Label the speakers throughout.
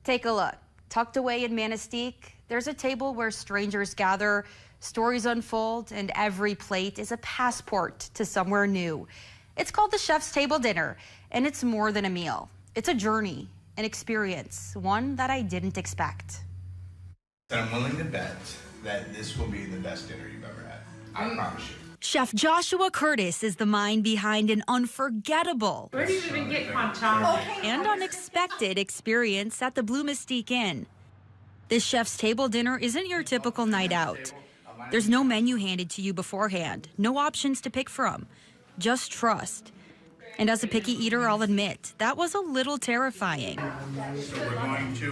Speaker 1: Take a look. Tucked away in Manistique, there's a table where strangers gather, stories unfold, and every plate is a passport to somewhere new. It's called the Chef's Table Dinner, and it's more than a meal. It's a journey, an experience, one that I didn't expect.
Speaker 2: I'm willing to bet that this will be the best dinner you've ever had. I promise you.
Speaker 1: Chef Joshua Curtis is the mind behind an unforgettable
Speaker 3: Where do you even get contact?
Speaker 1: and unexpected experience at the Blue Mystique Inn. This Chef's Table Dinner isn't your typical night out. There's no menu handed to you beforehand, no options to pick from, just trust. And as a picky eater, I'll admit, that was a little terrifying.
Speaker 2: So we're going to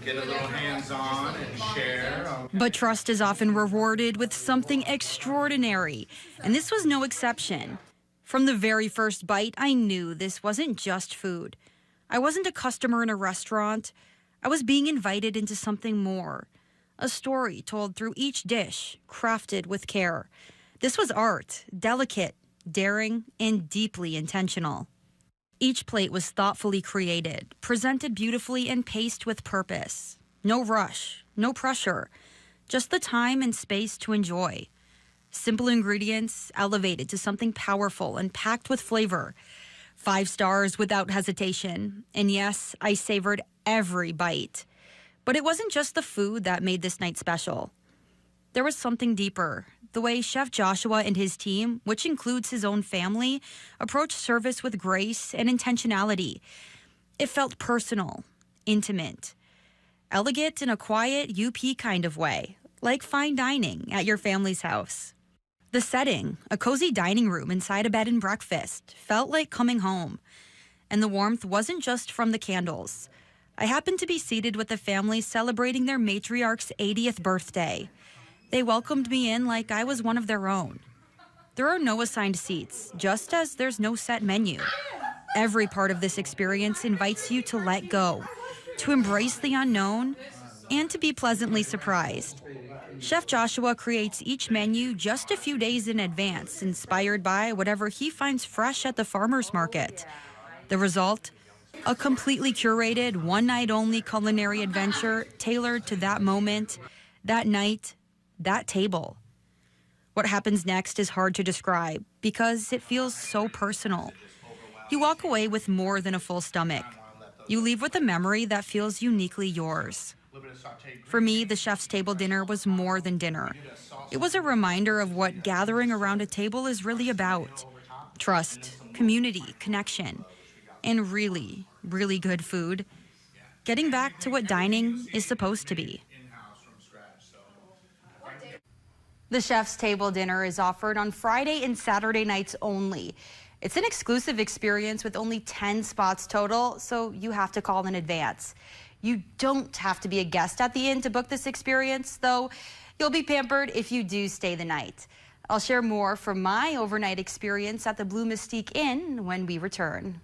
Speaker 2: get a little hands-on and share.
Speaker 1: But trust is often rewarded with something extraordinary, and this was no exception. From the very first bite, I knew this wasn't just food. I wasn't a customer in a restaurant. I was being invited into something more. A story told through each dish, crafted with care. This was art, delicate, daring, and deeply intentional. Each plate was thoughtfully created, presented beautifully, and paced with purpose. No rush, no pressure, just the time and space to enjoy. Simple ingredients elevated to something powerful and packed with flavor. 5 stars without hesitation. And yes, I savored every bite. But it wasn't just the food that made this night special. There was something deeper. The way Chef Joshua and his team, which includes his own family, approached service with grace and intentionality. It felt personal, intimate, elegant in a quiet UP kind of way, like fine dining at your family's house. The setting, a cozy dining room inside a bed and breakfast, felt like coming home. And the warmth wasn't just from the candles. I happened to be seated with a family celebrating their matriarch's 80th birthday. They welcomed me in like I was one of their own. There are no assigned seats, just as there's no set menu. Every part of this experience invites you to let go, to embrace the unknown, and to be pleasantly surprised. Chef Joshua creates each menu just a few days in advance, inspired by whatever he finds fresh at the farmer's market. The result? A completely curated, one-night-only culinary adventure tailored to that moment, that night, that table. What happens next is hard to describe because it feels so personal. You walk away with more than a full stomach. You leave with a memory that feels uniquely yours. For me, the Chef's Table Dinner was more than dinner. It was a reminder of what gathering around a table is really about. Trust, community, connection, and really, really good food. Getting back to what dining is supposed to be. The Chef's Table Dinner is offered on Friday and Saturday nights only. It's an exclusive experience with only 10 spots total, so you have to call in advance. You don't have to be a guest at the inn to book this experience, though you'll be pampered if you do stay the night. I'll share more from my overnight experience at the Blue Mystique Inn when we return.